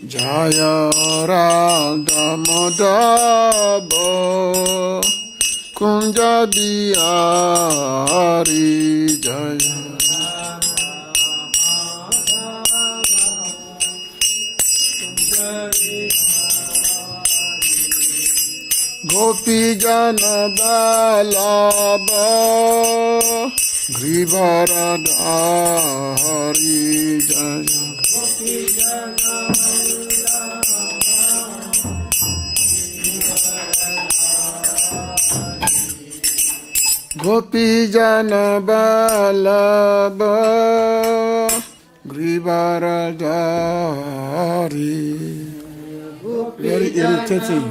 Jaya Radha Madhava Kunja Bihari Jaya Gopi Jana Vallabha Giridharadhari Jaya Gopi Jana Vallabha Giridharadhari. Very irritating.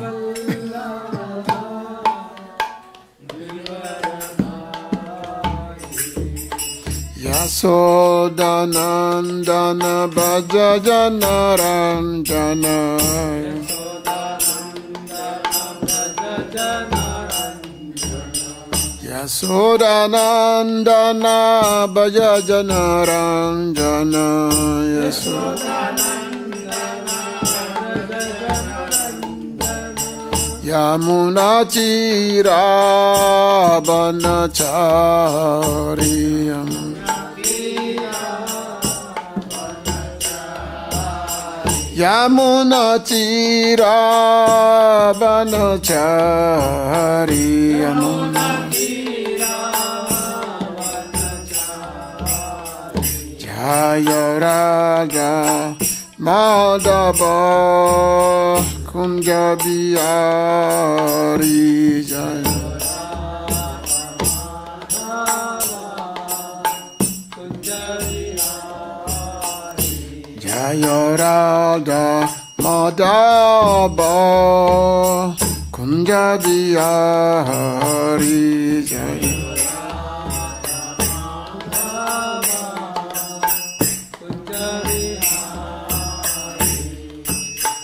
Yasodanandana Bhajajana Ranjana Yasodanandana Bhajajana Ranjana Yamuna Chira Banachariyam Yamuna Chira Banachariyam Jaya Raja Madhava Kunja Bihari Jaya Jaya Radha Madhava Kunja Bihari Jaya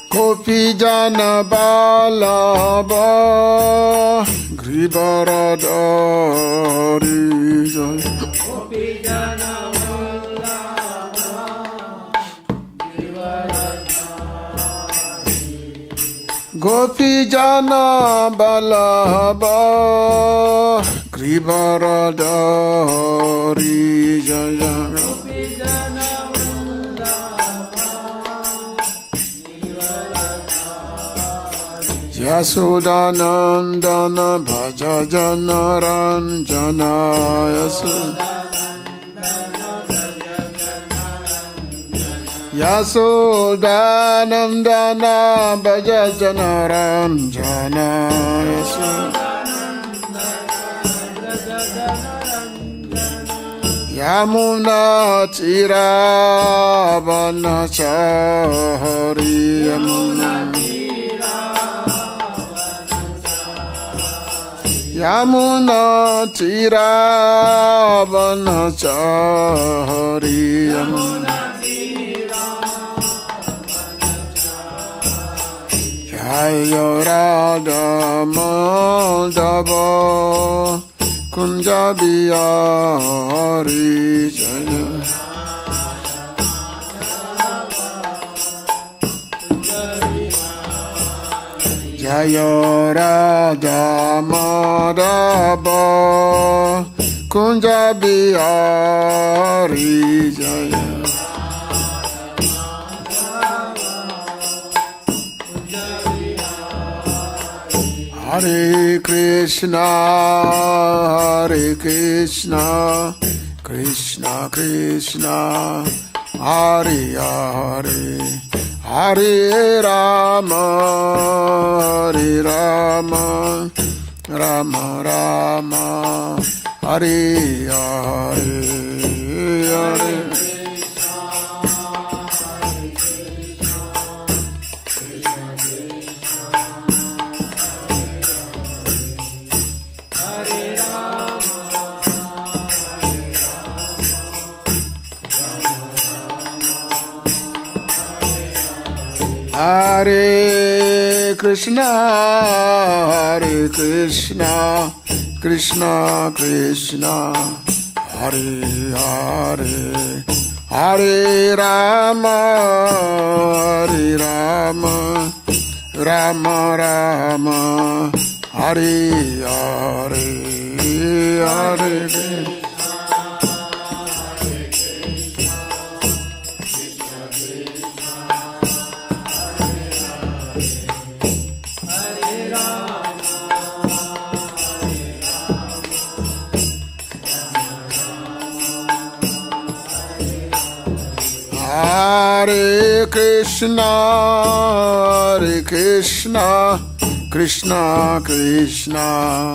Gopi Jana Vallabha Giridharadhari Jaya Gopi Jana Vallabha Giridharadhari Jaya Yasodanandana Bhajajana Ranjana Yasodanandana Bhajajana Ranjana Yamuna Chira Banachari Yamuna Chira Banachari Jaya Radha Madhava Kunja Bihari Jaya Jaya Radha Madhava Kunja Bihari Jaya Hare Krishna, Hare Krishna, Krishna Krishna, Hare Hare, Hare Rama, Hare Rama, Rama Rama, Hare Hare, Hare Hare Krishna, Hare Krishna, Krishna Krishna Hare Hare Hare Rama Hare Rama Rama Rama Hare Hare Hare Hare Krishna, Hare Krishna, Krishna Krishna,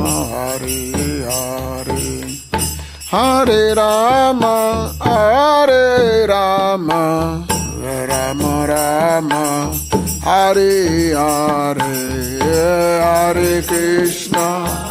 Hare Hare, Hare Rama, Hare Rama, Rama Rama, Hare Hare, Hare Krishna.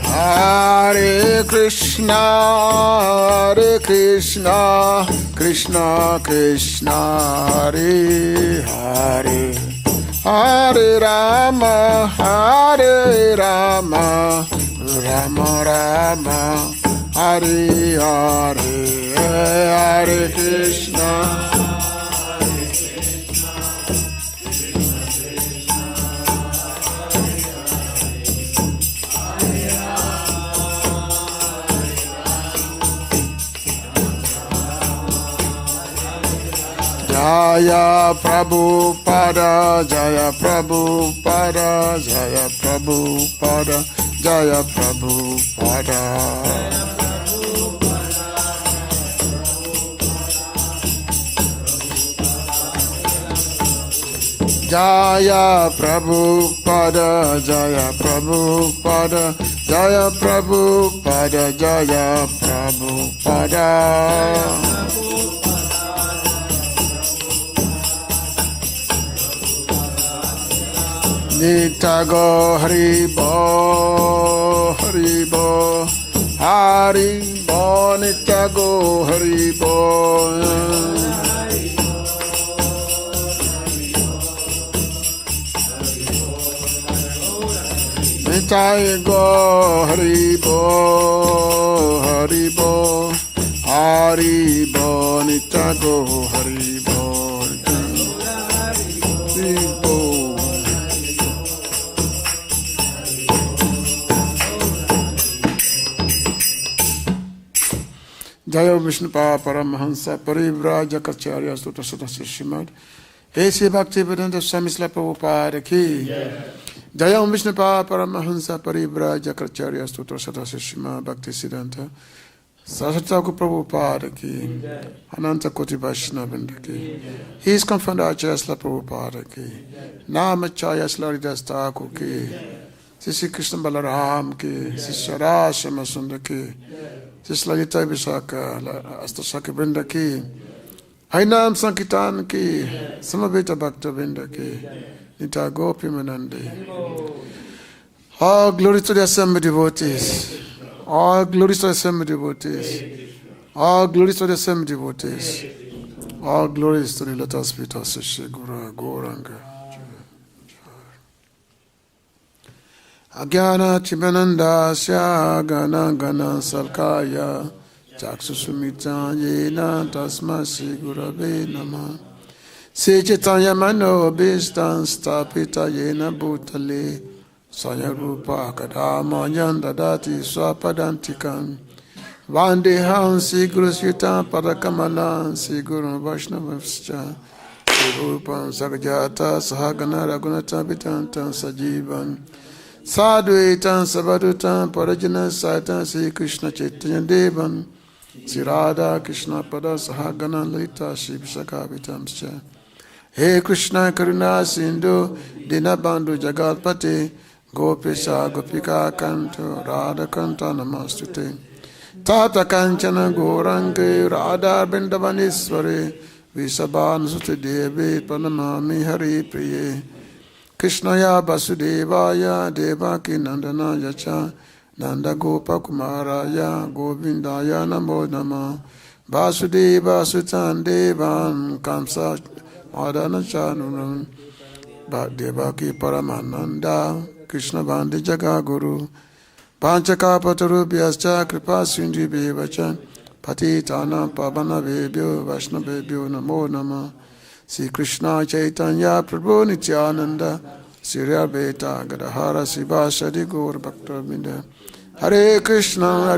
Hare Krishna, Hare Krishna, Krishna Krishna, Hare Hare, Hare Rama, Hare Rama, Rama Rama, Hare Hare, Hare Krishna. Jaya Prabhupada, Jaya Prabhupada, Jaya Prabhupada, Jaya Prabhupada. Jaya Prabhupada, Jaya Prabhupada, Jaya Prabhupada, Jaya Prabhupada. Nitago Haribo, Haribo, Haribo, Nitago Haribo. Nitago Haribo, Haribo, Haribo, Nitago Haribo. Jaya Vishnupada Paramahansa Parivrajacharya Sutta Sadasya Srimad A.C. Bhaktivedanta Swami Srila Prabhupada Ki Jaya Vishnupada Paramahansa Parivrajacharya Sutta Sadasya Srimad Bhaktisiddhanta Saraswati Prabhupada Ki Ananta Koti Vaishnavrinda Ki His Confounder Acharya Srila Prabhupada Ki Namacharya Srila Haridas Thakur Ki Sri Krishna Balaram Ki Sri Shama Sundar Ki Lalita Vishaka, Astasaka Vrinda Ki, Hainam Sankirtan Ki, Samaveta Bhakta Vrinda Ki, Nita Gopi Manandi. All glory to the assembled devotees. All glory to the assembled devotees. All glory to the assembled devotees. All glories to the lotus feet of Sri Guru Gauranga. Agyana Chibananda Sya Gana Gana Salkaya Cāśuśrūṣave Yena Tasma Sigurave Nama Se Chaitanya Mano Bhistan Stapita Yena Bhutale Sayarupa Kadama Yandadati Swapadantikam Vandeham Sigurasyutam Padakamalam Sigurun Vaishnavascha Rupam Sarjata Sahagana Raghunata Vitantam Sajivan Sadhuitam Savadutam Parajana Saitam Sri Krishna Chaitanya Devan Sri Radha Krishna Pada Sahagana Lalita Shri Vishakavitam Scha He Krishna Karuna Sindhu Dinabandhu Jagatpate Gopesha Gopika Kanto Radha Kanta Namastute Tata Kanchana Gorange Radha Vrindavan Ishvara Visabhan Sute Devi Panamami Hari Priye Krishnaya Vasudevaya Devaki Nandanaya Cha Nanda Gopa Kumaraya Govindaya Namo Namah Vasudeva Sutan Devan Kamsa Adana Chanunam Devaki Paramananda Krishna Bandi Jagaguru Panchaka Patarubhyascha Kripa Sindhi Bevachan Patitana Pavana Vebhyo Vaishna Vebhyo Namo Namah Sri Krishna Chaitanya Prabhu Nityananda Sri Advaita Gadadhara Sivasadi Gaur Bhakta Hare Krishna,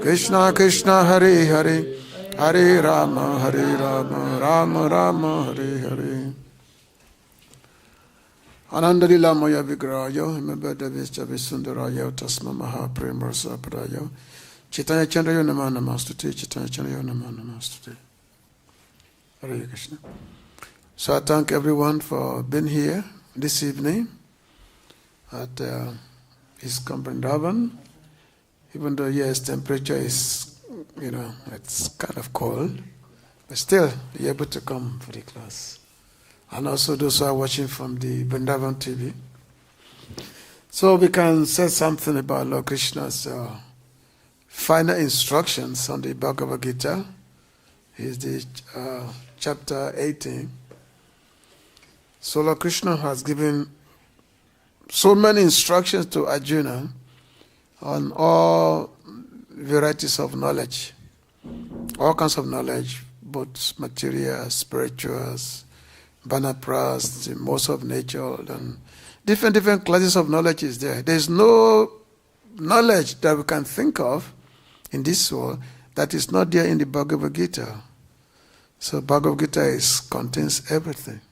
Krishna Krishna, Hare Hare, Hare Rama, Rama Rama, Hare Hare. Anandalila Maya Vigrayo, Himabada Vischa Visundarayo, Tasma Maha Premrasa Prayo, Chaitanya Chandrayo Nama Namastuti, Chaitanya Chandrayo Nama Namastuti. Hare Krishna. So I thank everyone for being here this evening at ISKCON Vrindavan. Even though yes, temperature is, it's kind of cold, but still you're able to come for the class. And also those who are watching from the Vrindavan TV. So we can say something about Lord Krishna's final instructions on the Bhagavad-gītā. Is the chapter 18. So Lord Krishna has given so many instructions to Arjuna on all varieties of knowledge, all kinds of knowledge, both material, spirituals, banapras, the most of nature, and different classes of knowledge is there. There's no knowledge that we can think of in this world that is not there in the Bhagavad-gītā. So Bhagavad-gītā contains everything.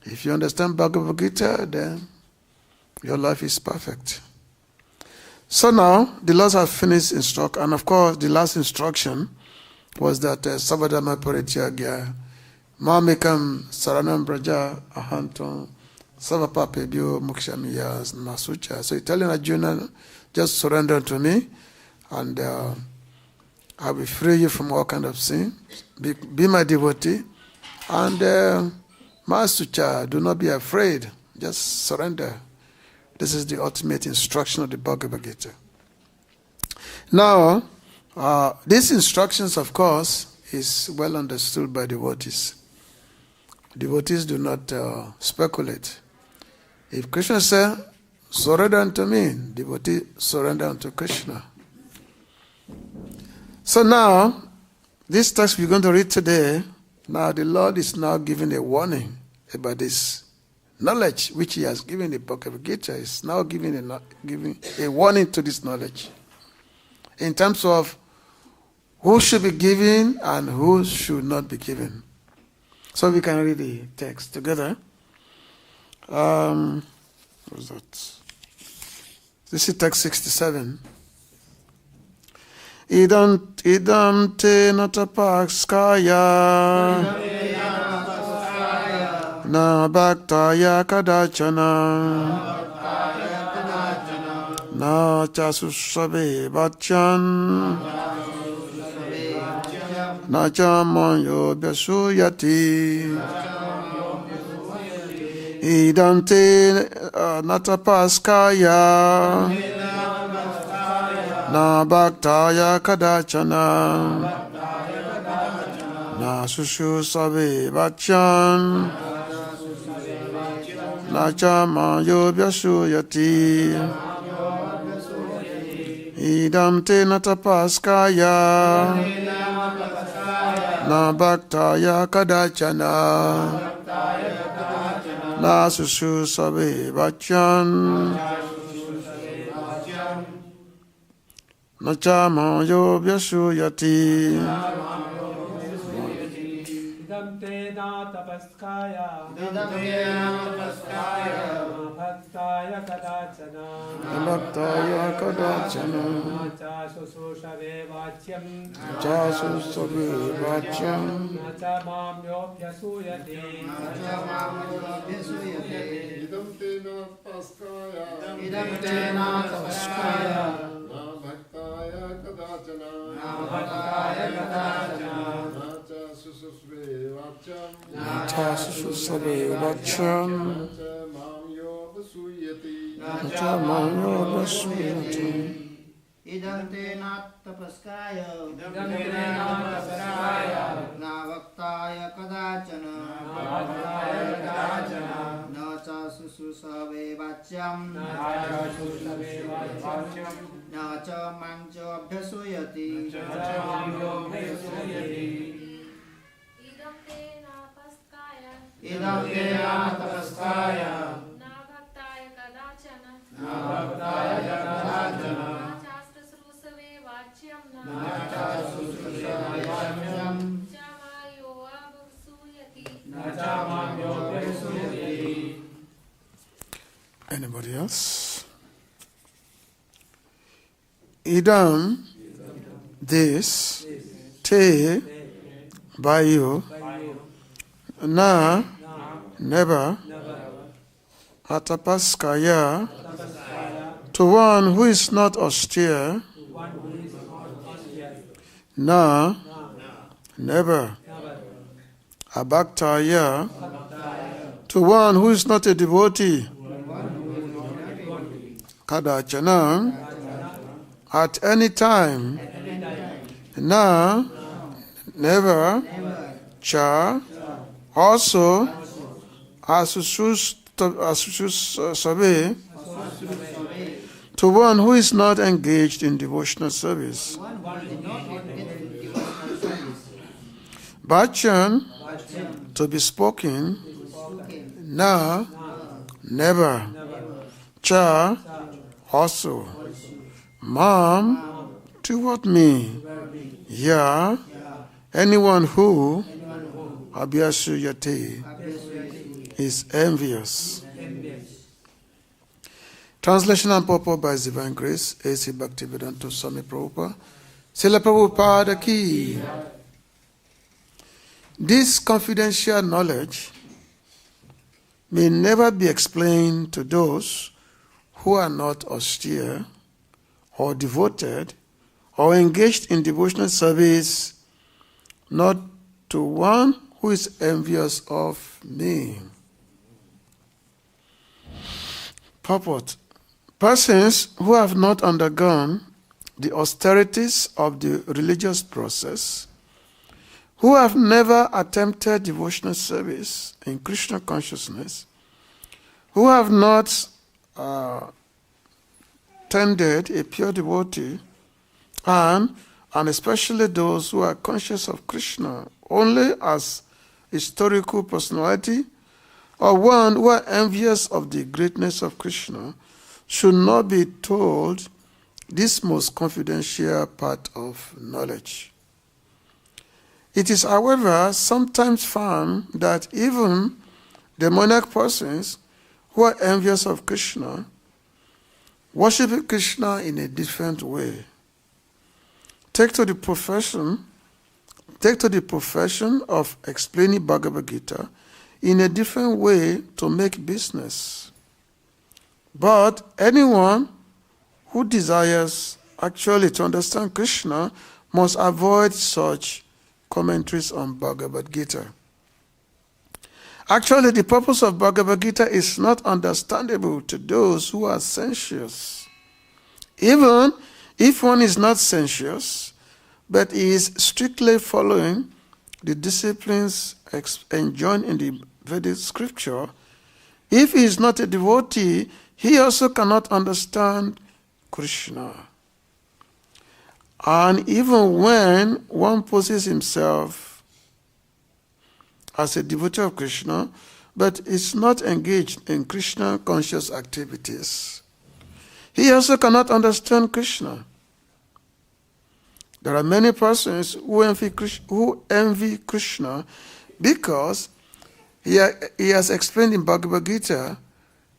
If you understand Bhagavad-gītā, then your life is perfect. So now, the Lord has finished instruction, and of course, the last instruction was that Savadama Parityagya, Mamekam Saranam Braja Ahantam Savapapebhyo Mukshamiyas Masucha. So he's telling Arjuna, just surrender to me, and I will free you from all kind of sin. Be my devotee, and Masucha, do not be afraid. Just surrender. This is the ultimate instruction of the Bhagavad-gītā. Now, these instructions, of course, is well understood by devotees. Devotees do not speculate. If Krishna says, surrender unto me, devotee surrender unto Krishna. So now, this text we're going to read today, now the Lord is now giving a warning about this knowledge which he has given the Bhagavad-gītā. Is now giving a warning to this knowledge in terms of who should be given and who should not be given. So we can read the text together. What was that? This is text 67. Idaṁ te nātapaskāya nābhaktāya kadācana cāśuśrūṣave vācyaṁ bhyasūyati idaṁ te nātapaskāya nābhaktāya kadācana cāśuśrūṣave vācyaṁ bhyasūyati idaṁ te nātapaskāya nābhaktāya kadācana cāśuśrūṣave vācyaṁ bhyasūyati. Idam te nātapaskāya abhaktāya kadācana cāśuśrūṣave vācyam bhyasūyati Idam te nātapaskāya nābhaktāya kadācana cāśuśrūṣave vācyaṁ cāśuśrūṣave vācyaṁ nācāmaṁ nātapaskāya idaṁ te nātapaskāya nābhaktāya kadācana nā cāśuśrūṣave vācyaṁ nā ca maṁ ca abhyasūyati idaṁ te nātapaskāya nābhaktāya kadācana nābhaktāya cāśuśrūṣave vācyaṁ vācyaṁ abhasūyati. Anybody else? Idam, this, te, by you, na, never, atapaskāya, to one who is not austere, na, never, abhaktāya, to one who is not a devotee, kadācana, at any time, na, never, cha, also, aśuśrūṣave, to one who is not engaged in devotional service. Vācyaṁ, to be spoken, na, never, cha, also, mam, toward me, ya, anyone who, abhyasūyati, is envious. Translation and purport by His Divine Grace, A.C. Bhaktivedanta Swami Prabhupada, Srila Prabhupada ki. This confidential knowledge may never be explained to those who are not austere or devoted or engaged in devotional service, not to one who is envious of me. Purport. Persons who have not undergone the austerities of the religious process, who have never attempted devotional service in Krishna consciousness, who have not tended a pure devotee, and especially those who are conscious of Krishna only as historical personality, or one who are envious of the greatness of Krishna, should not be told this most confidential part of knowledge. It is, however, sometimes found that even demoniac persons who are envious of Krishna worship Krishna in a different way. Take to the profession of explaining Bhagavad-gītā in a different way to make business. But anyone who desires actually to understand Krishna must avoid such commentaries on Bhagavad-gītā. Actually, the purpose of Bhagavad-gītā is not understandable to those who are sensuous. Even if one is not sensuous, but is strictly following the disciplines enjoined in the Vedic scripture, if he is not a devotee, he also cannot understand Krishna. And even when one poses himself as a devotee of Krishna, but is not engaged in Krishna conscious activities, he also cannot understand Krishna. There are many persons who envy Krishna because he has explained in Bhagavad-gītā,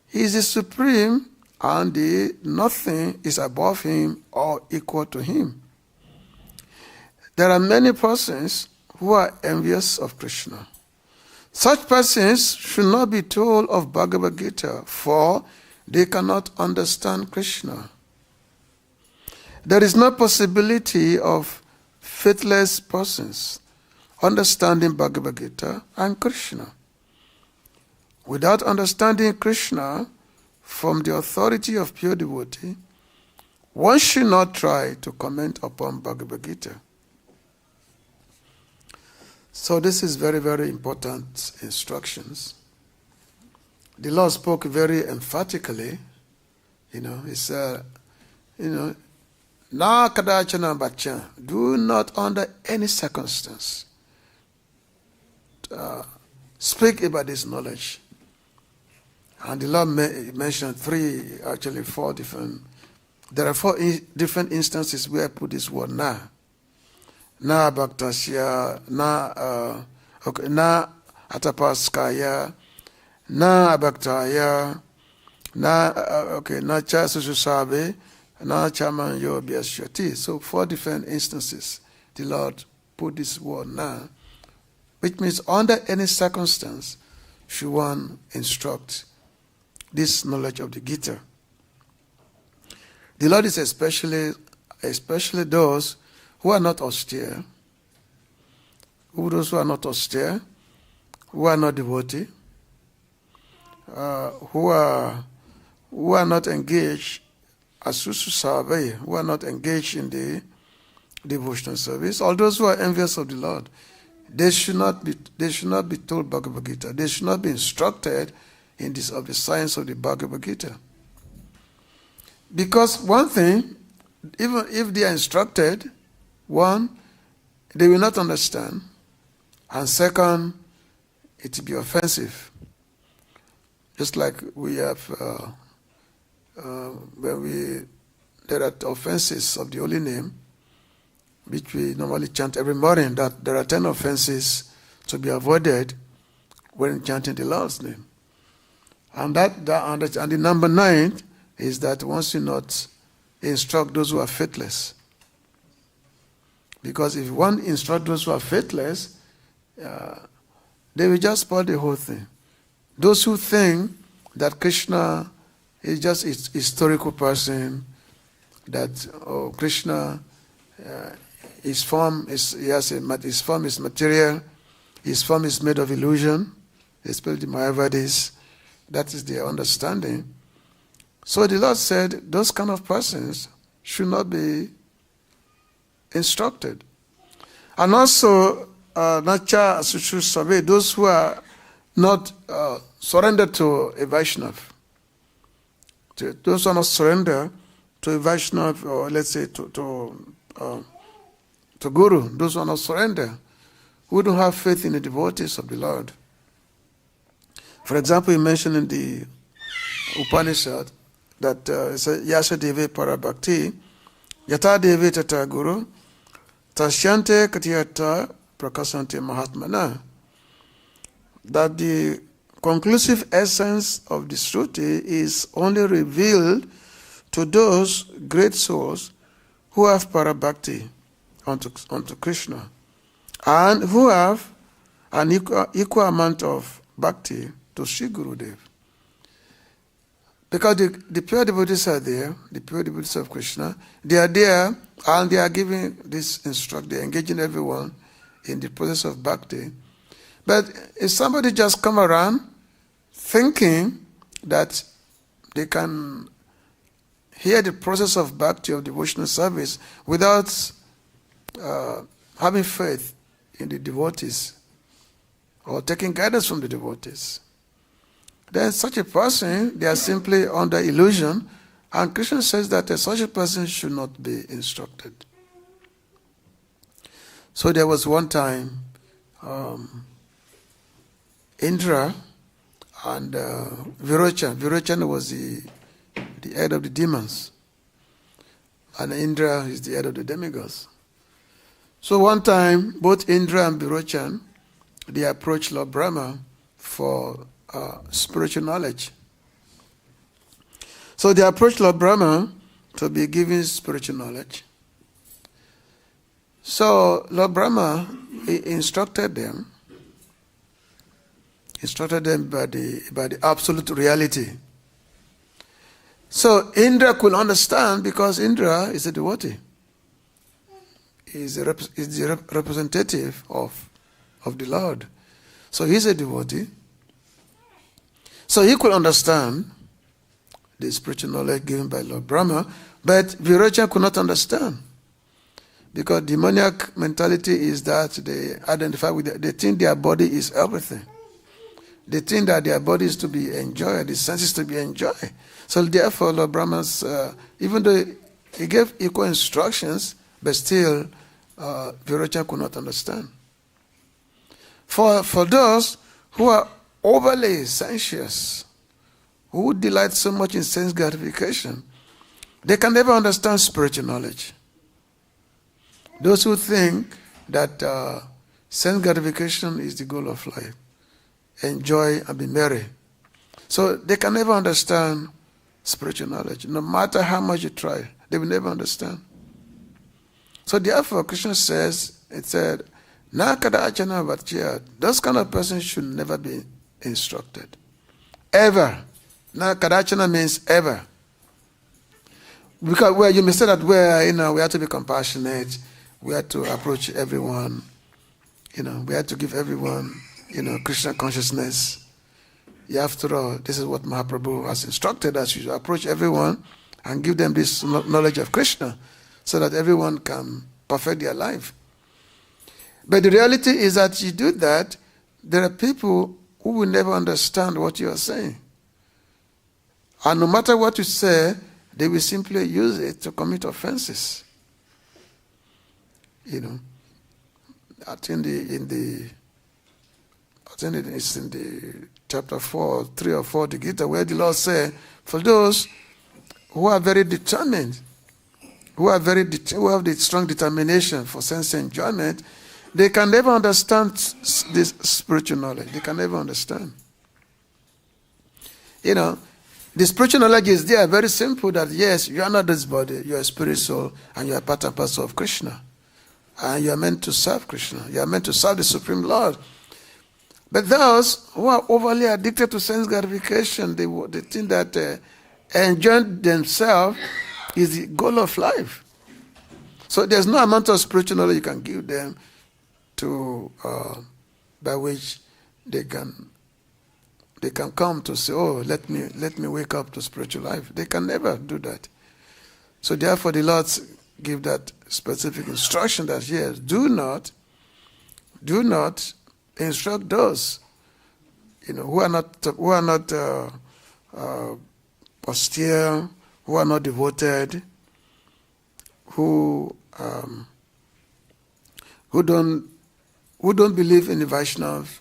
he is the supreme and nothing is above him or equal to him. There are many persons who are envious of Krishna. Such persons should not be told of Bhagavad-gītā, for they cannot understand Krishna. There is no possibility of faithless persons understanding Bhagavad-gītā and Krishna. Without understanding Krishna from the authority of pure devotee, one should not try to comment upon Bhagavad-gītā. So this is very, very important instructions. The Lord spoke very emphatically. He said, na kadācana vācyaṁ. Do not under any circumstance speak about this knowledge. And the Lord mentioned four different. There are four different instances where I put this word na. Nābhaktāya, na atapaskāya, nābhaktāya, na cāśuśrūṣave, bhyasūyati. So 4 different instances the Lord put this word na, which means under any circumstance should one instruct this knowledge of the Gita. The Lord is especially those who are not austere, those who are not austere, who are not devotee, who are not engaged aśuśrūṣave, who are not engaged in the devotional service, or those who are envious of the Lord. They should not be told Bhagavad-gītā. They should not be instructed in this of the science of the Bhagavad-gītā. Because one thing, even if they are instructed, one, they will not understand, and second, it will be offensive. Just like we have, there are offenses of the holy name, which we normally chant every morning, that there are 10 offenses to be avoided when chanting the Lord's name. And the number 9 is that one should not instruct those who are faithless. Because if one instructs those who are faithless, they will just spoil the whole thing. Those who think that Krishna is just a historical person, that Krishna, his form is material, his form is made of illusion, especially the Mayavadis, that is their understanding. So the Lord said those kind of persons should not be instructed. And also, cāśuśrūṣave, those who are not surrendered to a Vaishnava. Those who are not surrendered to a Vaishnava, or let's say to Guru, those who are not surrendered, who don't have faith in the devotees of the Lord. For example, he mentioned in the Upanishad that it says, Yasha deve parabhakti, yata deve tata guru, tashyante katiyata prakasante mahatmana. That the conclusive essence of the Shruti is only revealed to those great souls who have parabhakti unto Krishna, and who have an equal amount of bhakti to Sri Gurudev. Because the pure devotees are there, the pure devotees of Krishna, they are there and they are giving this instruction, they are engaging everyone in the process of bhakti. But if somebody just come around thinking that they can hear the process of bhakti, of devotional service, without having faith in the devotees or taking guidance from the devotees, then such a person, they are simply under illusion, and Krishna says that such a person should not be instructed. So there was one time Indra and Virochan was the head of the demons, and Indra is the head of the demigods. So one time, both Indra and Virochan, they approached Lord Brahma for spiritual knowledge. So they approached Lord Brahma to be given spiritual knowledge. So Lord Brahma instructed them by the absolute reality. So Indra could understand because Indra is a devotee. Is the representative of the Lord. So he's a devotee. So he could understand the spiritual knowledge given by Lord Brahma, but Viracha could not understand. Because demoniac mentality is that they identify with, they think their body is everything. They think that their body is to be enjoyed, the senses to be enjoyed. So therefore, Lord Brahma's, even though he gave equal instructions, but still, Viracha could not understand. For those who are overly sensuous, who delight so much in sense gratification, they can never understand spiritual knowledge. Those who think that sense gratification is the goal of life, enjoy and be merry. So they can never understand spiritual knowledge. No matter how much you try, they will never understand. So therefore, Krishna says, it said, na kadācana vācyaṁ. Those kind of persons should never be instructed. Ever. Na kadācana means ever. Because you may say that we have to be compassionate, we have to approach everyone, we have to give everyone, Krishna consciousness. After all, this is what Mahaprabhu has instructed us. You should approach everyone and give them this knowledge of Krishna so that everyone can perfect their life. But the reality is that you do that, there are people who will never understand what you are saying. And no matter what you say, they will simply use it to commit offenses. I think it's in the chapter 4, 3 or 4 of the Gita, where the Lord said, for those who are very determined, who have the strong determination for sense enjoyment, they can never understand this spiritual knowledge. They can never understand. The spiritual knowledge is there, very simple, that yes, you are not this body, you are a spirit soul, and you are part and parcel of Krishna. And you are meant to serve Krishna. You are meant to serve the Supreme Lord. But those who are overly addicted to sense gratification, they think that enjoying themselves is the goal of life. So there's no amount of spiritual knowledge you can give them to by which they can come to say, oh, let me wake up to spiritual life. They can never do that. So therefore the Lord give that specific instruction that yes, do not instruct those who are not austere, who are not devoted, who don't believe in the Vaishnavas,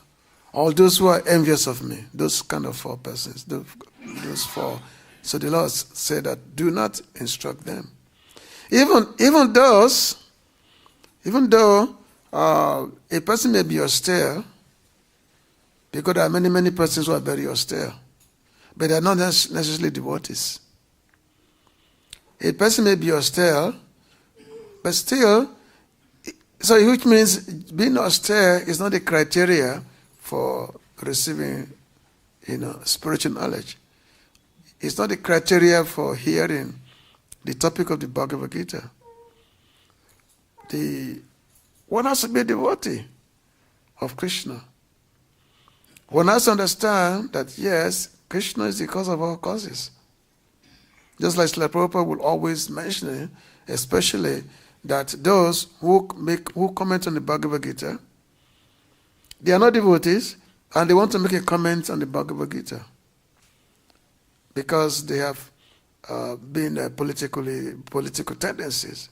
all those who are envious of me, those kind of 4 persons, those 4. So the Lord said that do not instruct them. Even though a person may be austere, because there are many persons who are very austere, but they are not necessarily devotees. A person may be austere, but still, so which means being austere is not a criteria for receiving, spiritual knowledge. It's not a criteria for hearing the topic of the Bhagavad-gītā. One has to be a devotee of Krishna. One has to understand that, yes, Krishna is the cause of all causes. Just like Srila Prabhupada will always mention, especially that those who comment on the Bhagavad-gītā, they are not devotees, and they want to make a comment on the Bhagavad-gītā because they have been political tendencies.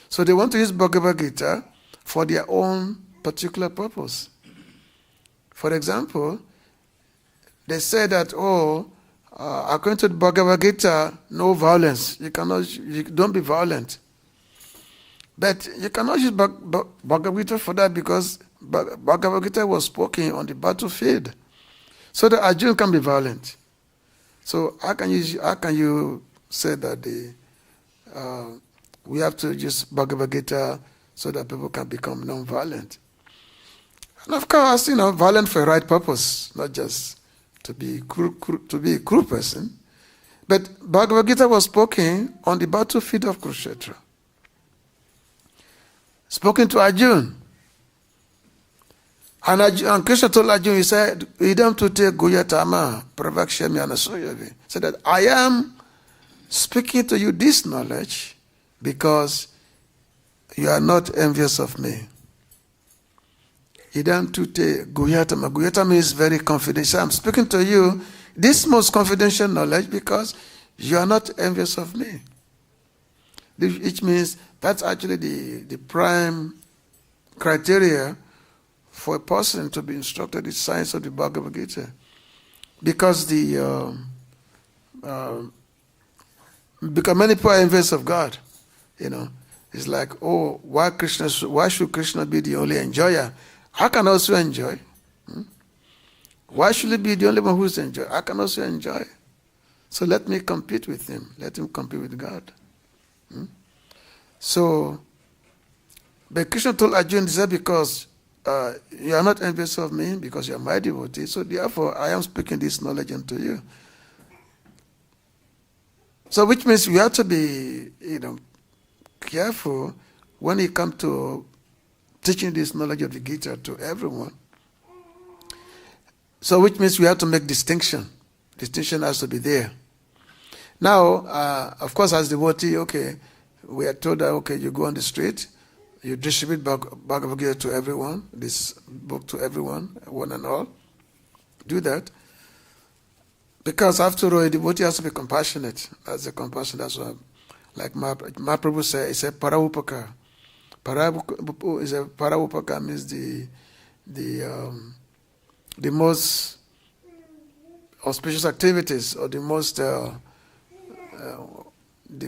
So they want to use Bhagavad-gītā for their own particular purpose. For example, they say that, according to the Bhagavad-gītā, no violence. You don't be violent. But you cannot use Bhagavad-gītā for that because Bhagavad-gītā was spoken on the battlefield, so that Arjuna can be violent. So how can you say that we have to use Bhagavad-gītā so that people can become non-violent? And of course, violent for a right purpose, not just to be a cruel person. But Bhagavad-gītā was spoken on the battlefield of Kurukshetra, spoken to Arjuna. And Krishna told Arjuna, he said, idaṁ tute guyatama pravakṣami anasuyave. So that I am speaking to you this knowledge because you are not envious of me. Idaṁ tute guyatama. Guyatama is very confidential. I'm speaking to you this most confidential knowledge because you are not envious of me. Which means that's actually the prime criteria for a person to be instructed in science of the Bhagavad-gītā. Because because many people are envious of God. It's like, oh, why should Krishna be the only enjoyer? I can also enjoy. Why should he be the only one who's enjoy? I can also enjoy. So let me compete with him. Let him compete with God. So, but Krishna told Arjuna, he said, because you are not envious of me, because you are my devotee, so therefore I am speaking this knowledge unto you. So which means we have to be, careful when it comes to teaching this knowledge of the Gita to everyone. So which means we have to make distinction. Distinction has to be there. Now, of course, as devotee, okay, we are told that, okay, you go on the street, you distribute Bhagavad-gītā to everyone, this book to everyone, one and all. Do that. Because after all, a devotee has to be compassionate. That's a compassion. That's what, like Mahaprabhu said, he said, parāupaka. Parāupaka means the most auspicious activities, or the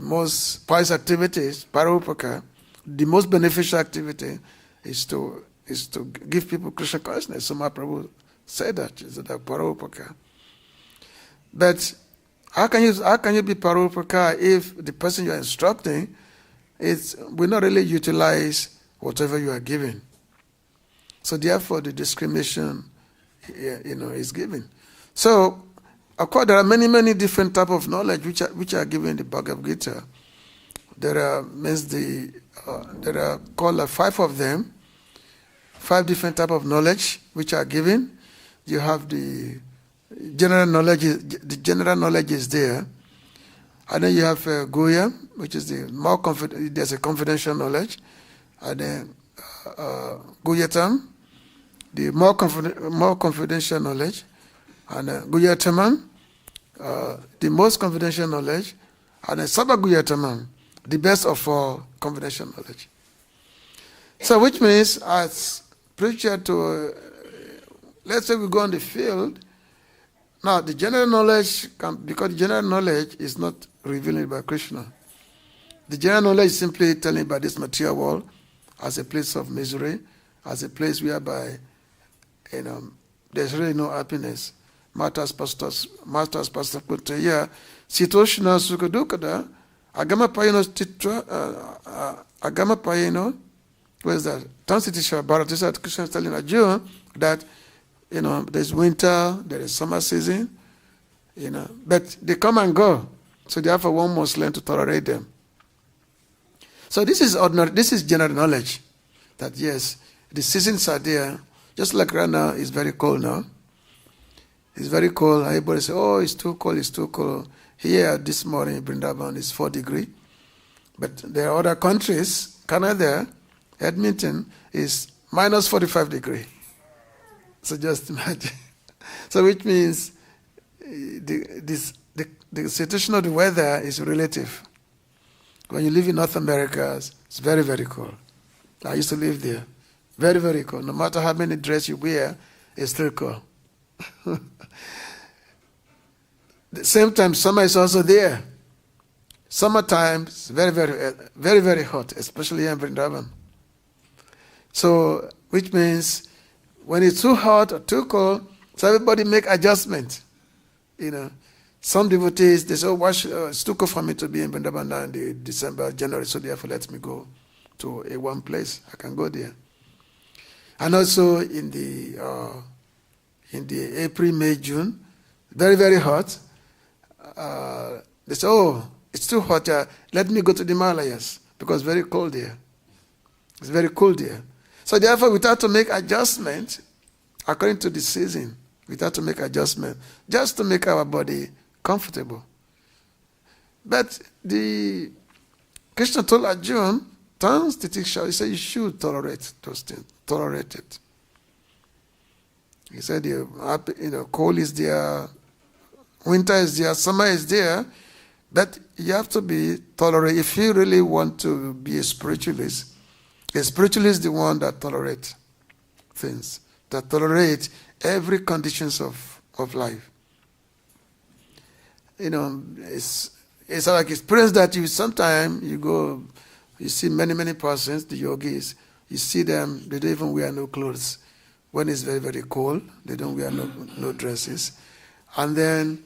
most pious activities, parāupaka. The most beneficial activity is to give people Krishna consciousness. So Mahaprabhu said that. It's that parāupaka. But how can you be parāupaka if the person you are instructing will not really utilize whatever you are giving? So therefore, the discrimination, is given. So, of course, there are many different types of knowledge which are given in the Bhagavad-gītā. There are called 5 of them, 5 different types of knowledge which are given. You have the general knowledge. The general knowledge is there, and then you have Guya, which is there's a confidential knowledge, and then Guyatam, the more confidential knowledge, and Guyatamam, the most confidential knowledge, and then Sabhaguyatamam, the best of all confidential knowledge. So which means, as preacher to, let's say we go on the field, now the general knowledge, because the general knowledge is not revealed by Krishna. The general knowledge is simply telling about this material world as a place of misery, as a place whereby, there's really no happiness. Matas pastas kutaya, sitoshna sukadukada, agama payino, what is that? Tansitisha Bharatisa, Krishna is telling Arjuna that, there's winter, there is summer season, but they come and go. So therefore one must learn to tolerate them. So this is ordinary, this is general knowledge. That yes, the seasons are there. Just like right now, it's very cold now. It's very cold. Everybody say, oh, it's too cold, it's too cold. Here this morning in Vrindavan is 4 degrees. But there are other countries, Canada, Edmonton, is minus 45 degrees. So just imagine. So which means the situation of the weather is relative. When you live in North America, it's very, very cold. I used to live there. Very, very cold. No matter how many dresses you wear, it's still cold. The same time, summer is also there. Summertime is very, very, very, very hot, especially here in Vrindavan. So, which means when it's too hot or too cold, so everybody make adjustments. Some devotees, they say, oh, it's too cold for me to be in Vrindavan now in December, January, so therefore let me go to a one place. I can go there. And also in the April, May, June, very, very hot. They say, oh, it's too hot. Let me go to the Himalayas because it's very cold there. It's very cold there. So therefore, we have to make adjustments according to the season. We have to make adjustments just to make our body comfortable. But the Krishna told Arjuna, turns the teacher, he said you should tolerate those things, tolerate it. He said, cold is there, winter is there, summer is there, but you have to be tolerant. If you really want to be a spiritualist is the one that tolerates things, that tolerates every conditions of life. It's like experience that sometimes you go, you see many persons, the yogis, you see them, they don't even wear no clothes. When it's very, very cold, they don't wear no dresses. And then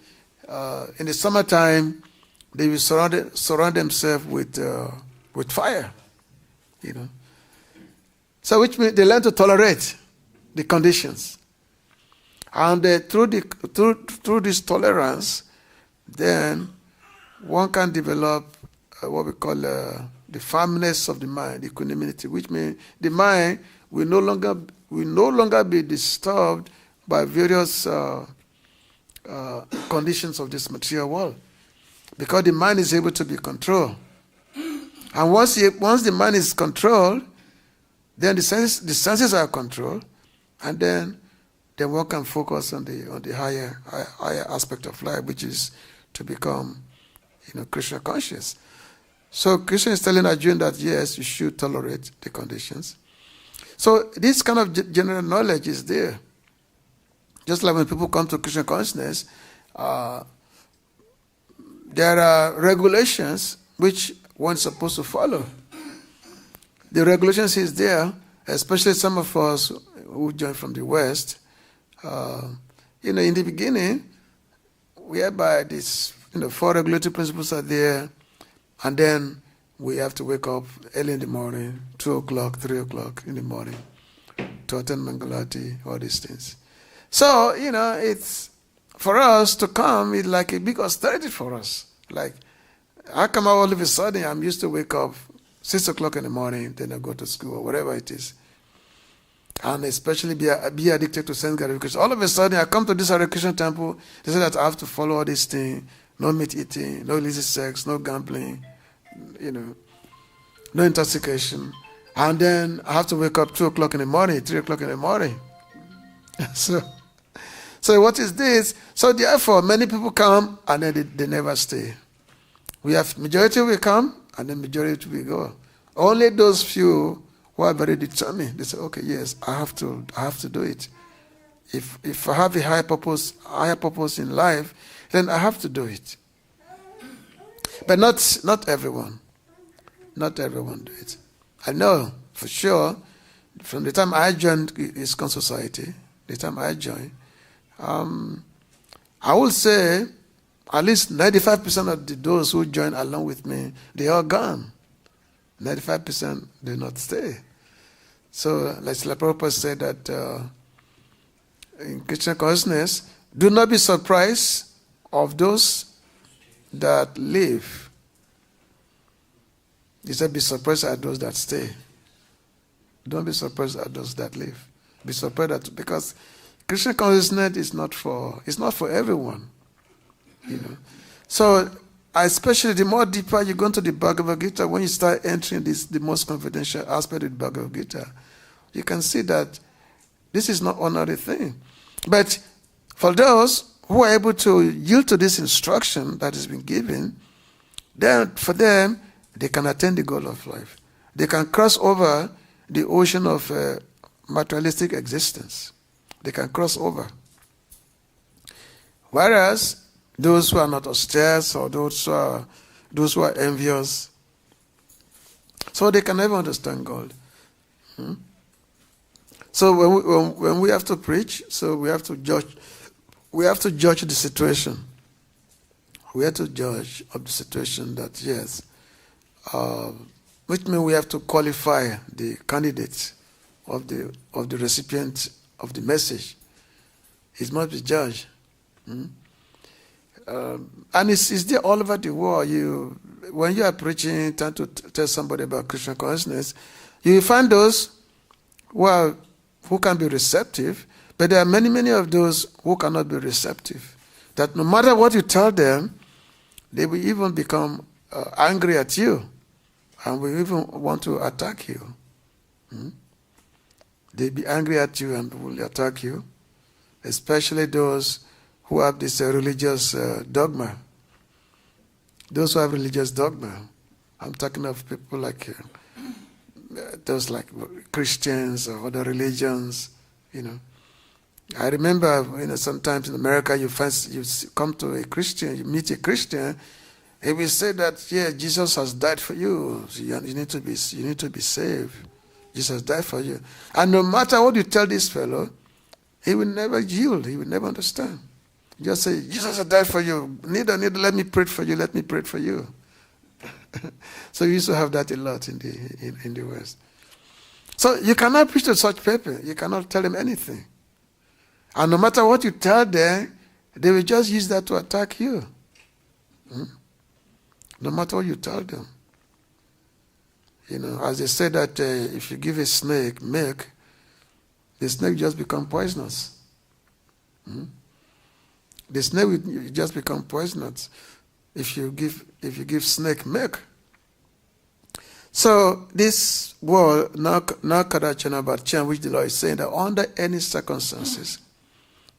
in the summertime, they will surround themselves with fire, So which means they learn to tolerate the conditions. And through this tolerance, then one can develop what we call the firmness of the mind, equanimity, which means the mind will no longer be disturbed by various conditions of this material world, because the mind is able to be controlled. And once the mind is controlled, then the senses are controlled, and then one can focus on the higher aspect of life, which is to become, Krishna conscious. So Krishna is telling Arjuna that yes, you should tolerate the conditions. So this kind of general knowledge is there. Just like when people come to Krishna consciousness, there are regulations which one is supposed to follow. The regulations is there, especially some of us who join from the West. In the beginning, whereby these 4 regulatory principles are there, and then we have to wake up early in the morning, 2 o'clock, 3 o'clock in the morning, to attend Mangalati, all these things. So, it's for us to come, it's like a big austerity for us. Like, how come all of a sudden I'm used to wake up 6 o'clock in the morning, then I go to school or whatever it is. And especially be addicted to sense gratification. All of a sudden I come to this Hare Krishna temple, they say that I have to follow all these things, no meat eating, no illicit sex, no gambling, no intoxication. And then I have to wake up 2 o'clock in the morning, 3 o'clock in the morning. So what is this? So therefore, many people come and then they never stay. We have majority will come and then majority will go. Only those few who are very determined, they say, okay, yes, I have to do it. If I have a higher purpose in life, then I have to do it. But not everyone. Not everyone do it. I know for sure, from the time I joined ISKCON Society, I will say at least 95% of those who join along with me, they are gone. 95% do not stay. So, like Prabhupada said that in Krishna consciousness, do not be surprised of those that leave. He said, be surprised at those that stay. Don't be surprised at those that leave. Be surprised at, because Krishna consciousness is not for everyone. So, especially the more deeper you go into the Bhagavad-gītā, when you start entering the most confidential aspect of the Bhagavad-gītā, you can see that this is not ordinary thing. But for those who are able to yield to this instruction that has been given, then for them, they can attain the goal of life. They can cross over the ocean of materialistic existence. They can cross over. Whereas those who are not austere, or those who are envious, so they can never understand God. So when we have to preach, so we have to judge. We have to judge the situation. We have to judge of the situation that yes, which means we have to qualify the candidate of the recipient of the message. It must be judged. And it's there all over the world. When you are preaching, trying to tell somebody about Krishna consciousness, you find those who can be receptive, But there are many, many of those who cannot be receptive. That no matter what you tell them, they will even become angry at you and will even want to attack you. They'll be angry at you and will attack you, especially those who have this religious dogma. Those who have religious dogma. I'm talking of people like those like Christians or other religions, I remember, sometimes in America you come to a Christian, you meet a Christian, he will say that, yeah, Jesus has died for you. So you need to be saved. Jesus died for you. And no matter what you tell this fellow, he will never yield. He will never understand. Just say, Jesus has died for you. Neither let me pray for you. Let me pray for you. So you used to have that a lot in the West. So you cannot preach to such people. You cannot tell them anything. And no matter what you tell them, they will just use that to attack you. No matter what you tell them. As they say that if you give a snake milk, the snake just become poisonous. The snake will just become poisonous if you give snake milk. So this word, kadācana vācyaṁ, which the Lord is saying that under any circumstances,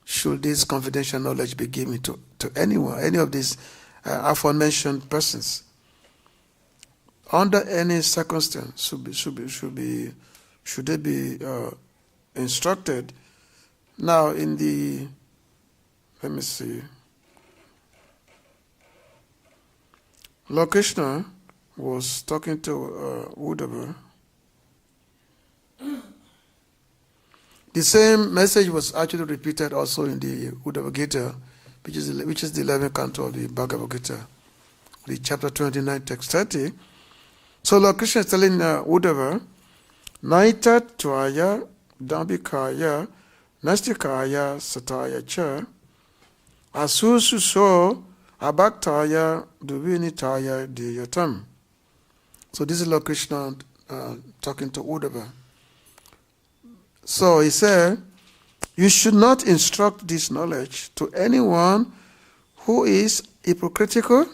should this confidential knowledge be given to anyone, any of these aforementioned persons? Under any circumstance, should they be instructed? Now, let me see. Lord Krishna was talking to Uddhava. The same message was actually repeated also in the Bhagavad-gītā, which is the 11th canto of the Bhagavad-gītā, the chapter 29, text 30. So Lord Krishna is telling Uddhava, Naita tvaya nābhaktāya nastikāya sataya cha aśuśrūṣave abhaktāya duvinitaya diyatam. So this is Lord Krishna talking to Uddhava. So he said, you should not instruct this knowledge to anyone who is hypocritical,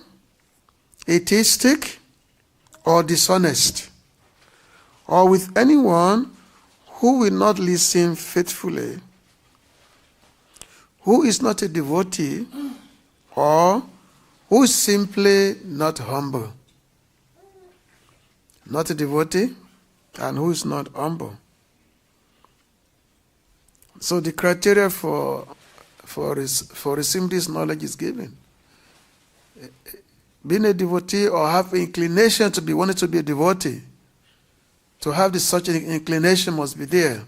atheistic, or dishonest, or with anyone who will not listen faithfully, who is not a devotee, or who is simply not humble. Not a devotee, and who is not humble. So the criteria for receiving this knowledge is given. Being a devotee or have inclination to be wanted to be a devotee, to have such an inclination must be there,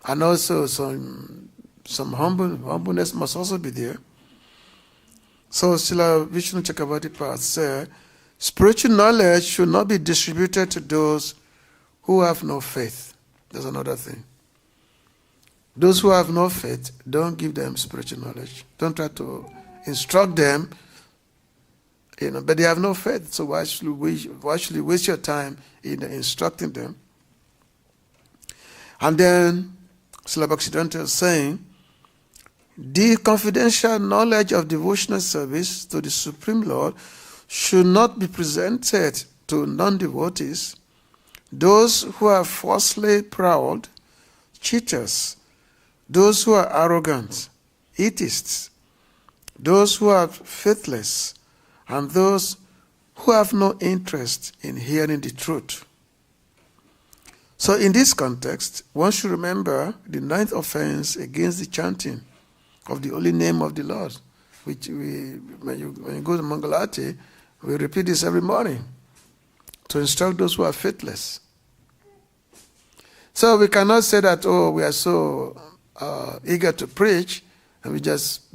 and also some humbleness must also be there. So Srila Vishnu Chakravarti said, spiritual knowledge should not be distributed to those who have no faith. That's another thing. Those who have no faith, don't give them spiritual knowledge. Don't try to instruct them, but they have no faith. So why should you waste your time in instructing them? And then Srila Bhaktivedanta is saying, the confidential knowledge of devotional service to the Supreme Lord should not be presented to non-devotees, those who are falsely proud, cheaters, those who are arrogant, atheists, those who are faithless, and those who have no interest in hearing the truth. So in this context, one should remember the 9th offense against the chanting of the holy name of the Lord, which when you go to Mangalati, we repeat this every morning to instruct those who are faithless. So we cannot say that, we are so eager to preach, and we just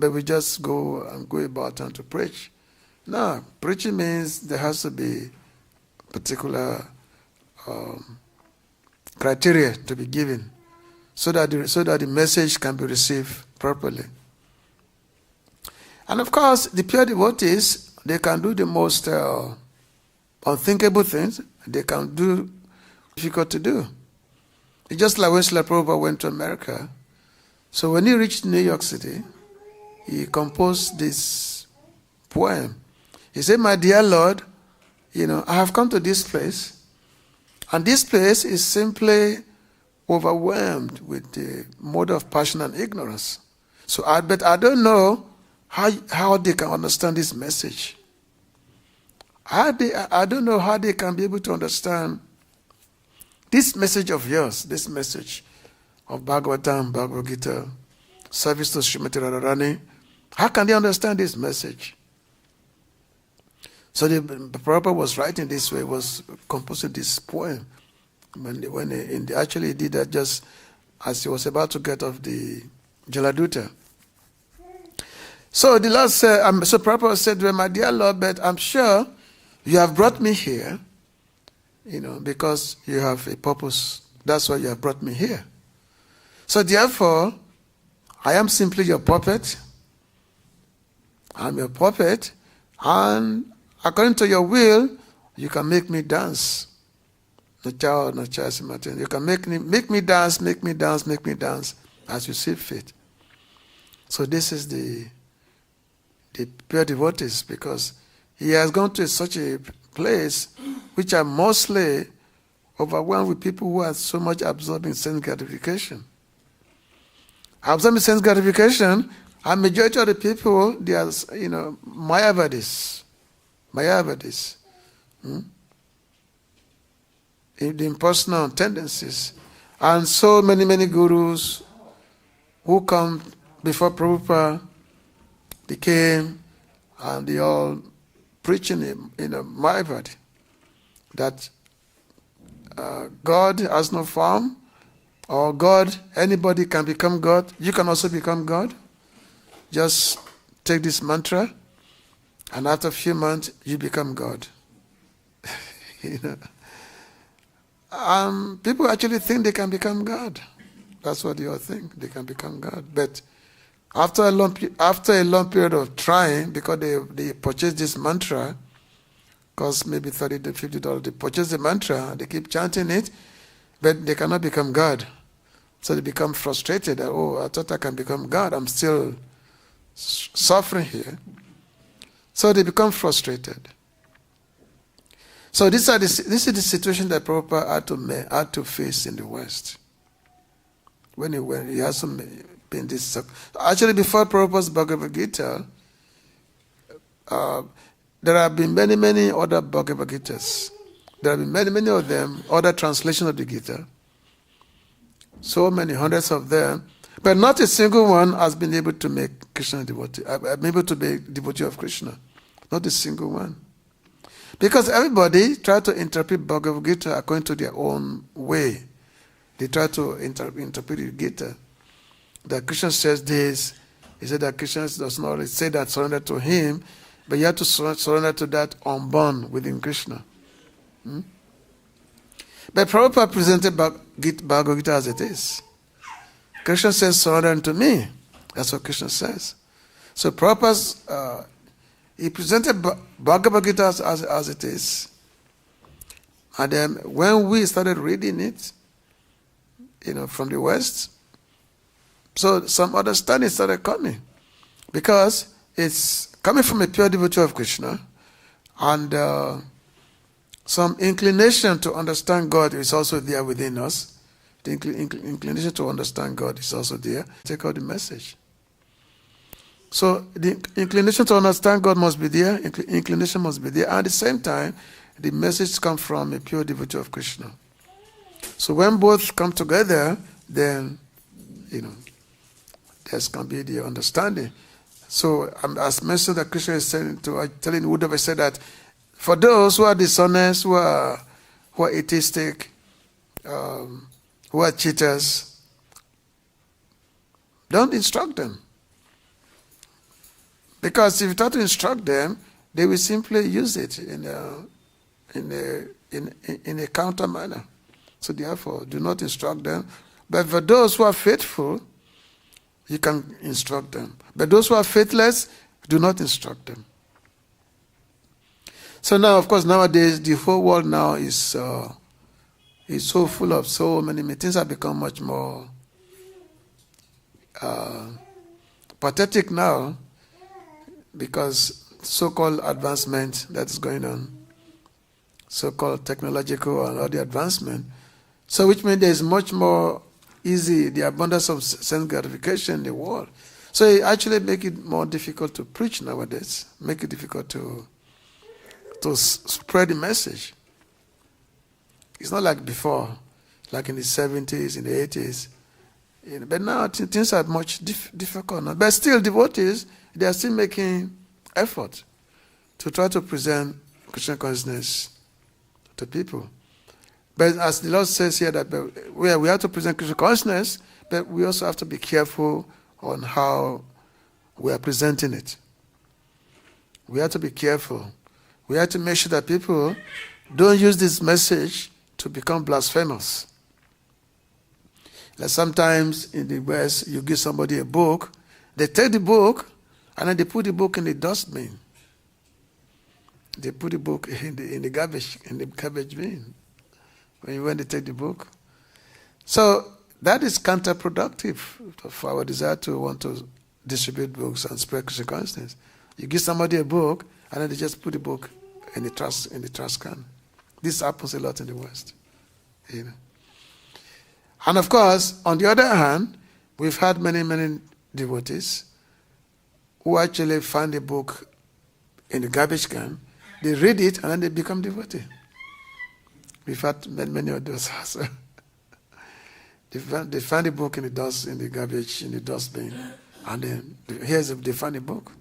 go about and to preach. No, preaching means there has to be particular criteria to be given, so that the message can be received properly. And of course, the pure devotees, they can do the most unthinkable things. They can do difficult to do. It's just like when Srila Prabhupada went to America. So when he reached New York City, he composed this poem. He said, "My dear Lord, I have come to this place, and this place is simply overwhelmed with the mode of passion and ignorance. So I don't know how they can understand this message. I don't know how they can be able to understand this message of yours, this message of Bhagavatam, Bhagavad-gītā, service to Srimati Radharani. How can they understand this message?" So the Prabhupada was writing this way, was composing this poem. Actually he did that just as he was about to get off the Jaladuta. So the Lord said, so Prabhupada said, "Well, my dear Lord, but I'm sure you have brought me here, because you have a purpose. That's why you have brought me here. So therefore, I am simply your puppet. I'm your puppet, and according to your will, you can make me dance. You can make me dance as you see fit." So this is the pure devotees, because he has gone to such a place which are mostly overwhelmed with people who are so much absorbed in sense gratification. Absorbed in sense gratification, and majority of the people, they are, mayavadis. In the impersonal tendencies. And so many gurus who come before Prabhupada, they came and they all preaching in a Mayavadi that God has no form, or God, anybody can become God. You can also become God. Just take this mantra, and after a few months, you become God. People actually think they can become God. That's what they all think. They can become God. But after a long period of trying, because they purchase this mantra, costs maybe $30 to $50, they purchase the mantra, they keep chanting it, but they cannot become God. So they become frustrated. "Oh, I thought I can become God. I'm still suffering here." So they become frustrated. So this is the situation that Prabhupada had to face in the West. When he has been this. Actually, before Prabhupada's Bhagavad-gītā, there have been many other Bhagavad-gītās. There have been many of them, other translations of the Gita. So many, hundreds of them. But not a single one has been able to make Krishna a devotee. I'm able to be a devotee of Krishna. Not a single one. Because everybody try to interpret Bhagavad-gītā according to their own way. They try to interpret the Gita. That Krishna says this. He said that Krishna does not say that surrender to him, but you have to surrender to that unborn within Krishna. But Prabhupada presented Bhagavad-gītā as it is. Krishna says, "Surrender unto me." That's what Krishna says. So Prabhupada, he presented Bhagavad-gītā as it is. And then when we started reading it, from the West, so some understanding started coming. Because it's coming from a pure devotee of Krishna, and some inclination to understand God is also there within us. The inclination to understand God is also there. Take out the message. So the inclination to understand God must be there, inclination must be there, and at the same time, the message comes from a pure devotee of Krishna. So when both come together, then, there's going to be the understanding. So as mentioned, that Krishna is telling Uddhava, said that for those who are dishonest, who are atheistic, who are cheaters, don't instruct them. Because if you try to instruct them, they will simply use it in a counter manner. So therefore, do not instruct them. But for those who are faithful, you can instruct them. But those who are faithless, do not instruct them. So now, of course, nowadays, the whole world now is so full of so many things have become much more pathetic now because so-called advancement that is going on, so-called technological and all the advancement. So which means there is much more easy, the abundance of sense gratification in the world. So it actually make it more difficult to preach nowadays, make it difficult to spread the message. It's not like before, like in the 70s, in the 80s. But now things are much difficult now. But still, devotees, they are still making effort to try to present Krishna consciousness to people. But as the Lord says here, that we have to present Krishna consciousness, but we also have to be careful on how we are presenting it. We have to be careful. We have to make sure that people don't use this message to become blasphemous. Like sometimes in the West, you give somebody a book, they take the book, and then they put the book in the dustbin. They put the book in the garbage bin when they take the book. So that is counterproductive for our desire to want to distribute books and spread Krishna consciousness. You give somebody a book, and then they just put the book in the trash can. This happens a lot in the West. You know. And of course, on the other hand, we've had many devotees who actually find a book in the garbage can, they read it, and then they become devotee. We've had many of those also. They find a book in the garbage, in the dustbin, and then they find a book.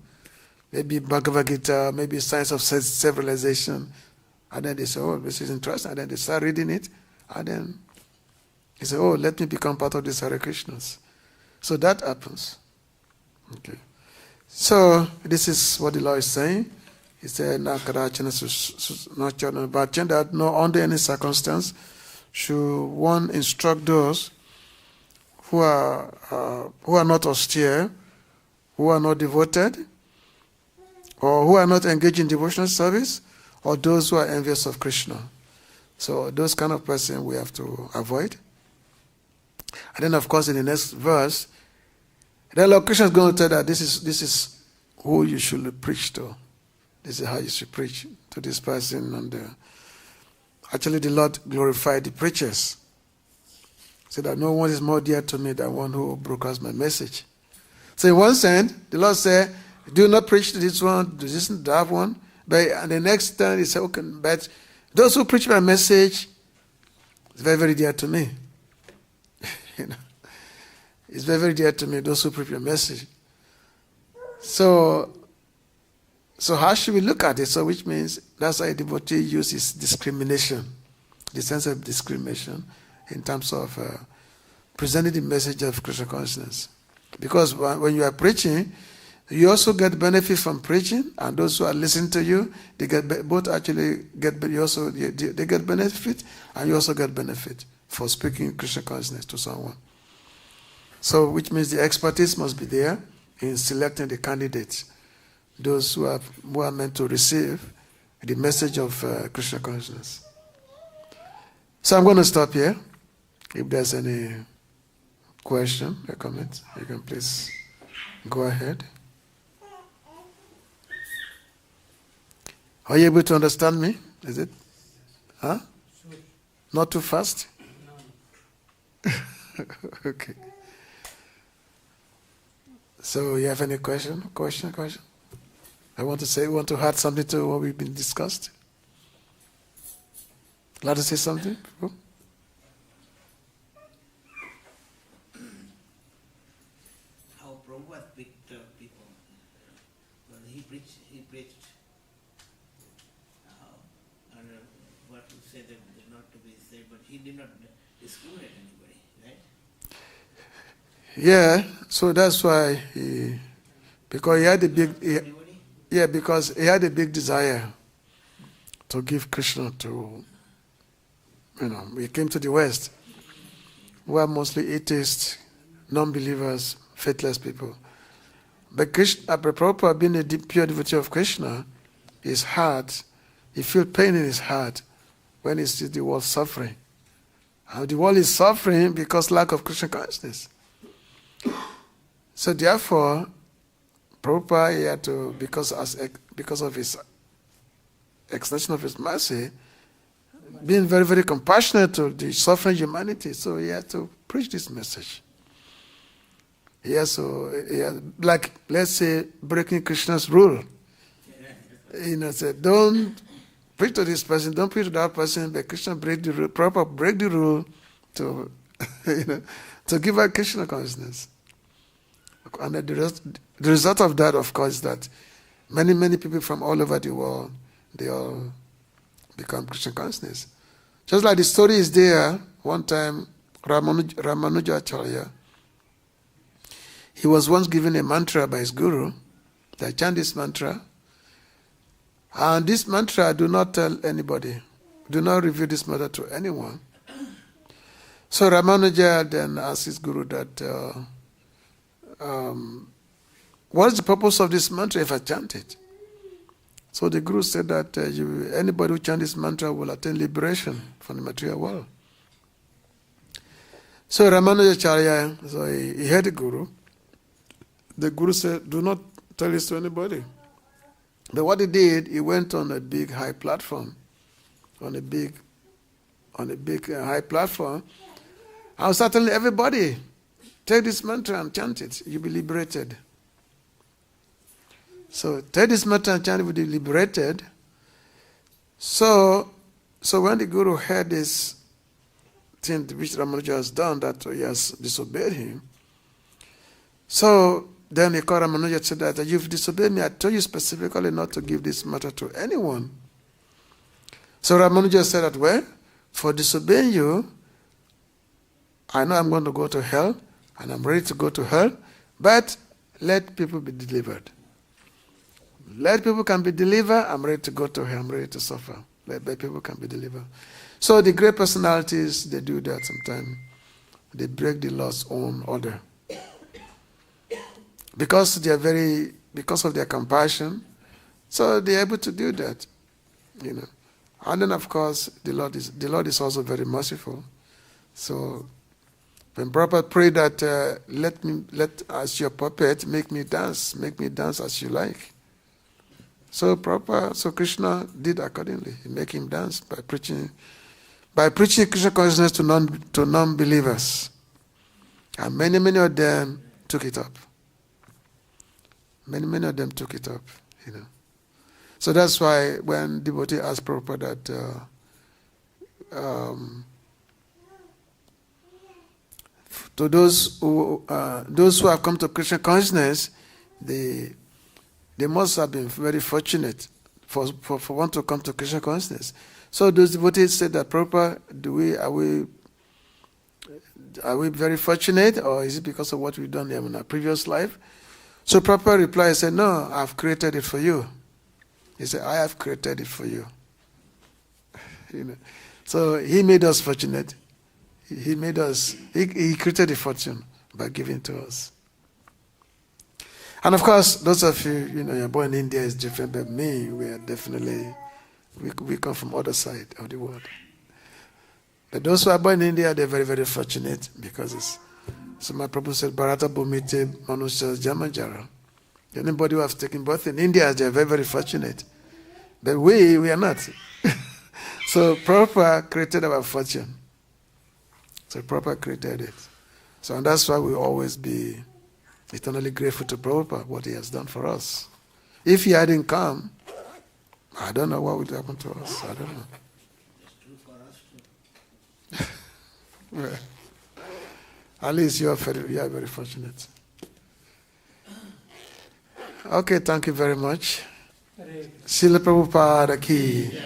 Maybe Bhagavad-gītā, maybe Science of Self-Realization, and then they say, oh, this is interesting, and then they start reading it, and then they say, oh, let me become part of these Hare Krishnas. So that happens. Okay. So this is what the Lord is saying. He said, kadācana vācyaṁ, that no under any circumstance should one instruct those who are not austere, who are not devoted, or who are not engaged in devotional service, or those who are envious of Krishna. So those kind of person we have to avoid. And then of course in the next verse, the Lord Krishna is going to tell that this is who you should preach to. This is how you should preach to this person. And actually the Lord glorified the preachers. So that no one is more dear to me than one who broadcasts my message. So in one sense, the Lord said, do not preach to this one, to this and that one. But and the next time he said, okay, but those who preach my message is very dear to me. You know, it's very dear to me, those who preach my message. So how should we look at it? So which means that's why a devotee uses discrimination, the sense of discrimination in terms of presenting the message of Krishna consciousness. Because when you are preaching, you also get benefit from preaching, and those who are listening to you, they get they get benefit, and you also get benefit for speaking Krishna consciousness to someone. So, which means the expertise must be there in selecting the candidates, those who are meant to receive the message of Krishna consciousness. So I'm going to stop here. If there's any question or comment, you can please go ahead. Are you able to understand me? Is it? Huh? Not too fast? No. Okay. So you have any question? I want to add something to what we've been discussed. Allowed to say something? How Prabhupada picked people. Well, he preached. And what to say that not to be said, but he did not discriminate anybody, right? Yeah, so that's why because he had a big desire to give Krishna to, he came to the West, who are mostly atheists, non-believers, faithless people. But Prabhupada, being a pure devotee of Krishna, his heart, he feels pain in his heart when he sees the world suffering. And the world is suffering because lack of Krishna consciousness. So therefore, Prabhupada he had to, because of his extension of his mercy, being very, very compassionate to the suffering humanity, so he had to preach this message. He had, like, let's say, breaking Krishna's rule. Said, don't preach to this person, don't preach to that person, but Krishna break the rule, Prabhupada break the rule to, to give out Krishna consciousness. And the result of that, of course, is that many, many people from all over the world, they all become Krishna consciousness. Just like the story is there, one time, Ramanujacharya, he was once given a mantra by his guru, that chant this mantra, and this mantra, do not tell anybody, do not reveal this mantra to anyone. So Ramanuja then asked his guru that, what is the purpose of this mantra if I chant it? So the guru said that anybody who chants this mantra will attain liberation from the material world. So Ramanujacharya, so he heard the guru. The guru said, do not tell this to anybody. But what he did, he went on a big high platform, high platform, and started telling everybody, take this mantra and chant it, you'll be liberated. So take this mantra and chant it, you'll be liberated. So when the guru heard this thing which Ramanuja has done, that he has disobeyed him, so then he called Ramanuja and said that you've disobeyed me. I told you specifically not to give this matter to anyone. So Ramanuja said that, well, for disobeying you, I know I'm going to go to hell, and I'm ready to go to hell, but let people be delivered. Let people can be delivered, I'm ready to go to hell, I'm ready to suffer. Let people can be delivered. So the great personalities, they do that sometimes. They break the Lord's own order. Because of their compassion, so they're able to do that. And then of course the Lord is also very merciful. So when Prabhupada prayed that let as your puppet make me dance as you like. So Krishna did accordingly. He made him dance by preaching Krishna consciousness to non-believers. And many, many of them took it up. Many of them took it up, So that's why when devotee asked Prabhupada that to those who have come to Krishna consciousness, they must have been very fortunate for one to come to Krishna consciousness. So those devotees said that, Prabhupada, are we very fortunate, or is it because of what we've done in our previous life? So Prabhupada replied, said, no, I've created it for you. He said, I have created it for you. So he made us fortunate. He created the fortune by giving to us. And of course, those of you, you're born in India is different, but me, we are definitely, we come from other side of the world. But those who are born in India, they're very, very fortunate because so my Prabhupada said, Bharata Bhumite Manusya Jamanjara. Anybody who has taken birth in India, they're very, very fortunate. But we are not. So Prabhupada created our fortune. So Prabhupada created it. So and that's why we always be eternally grateful to Prabhupada, what he has done for us. If he hadn't come, I don't know what would happen to us. I don't know. It's true for us too. At least you are very fortunate. Okay, thank you very much. Srila Prabhupada ki.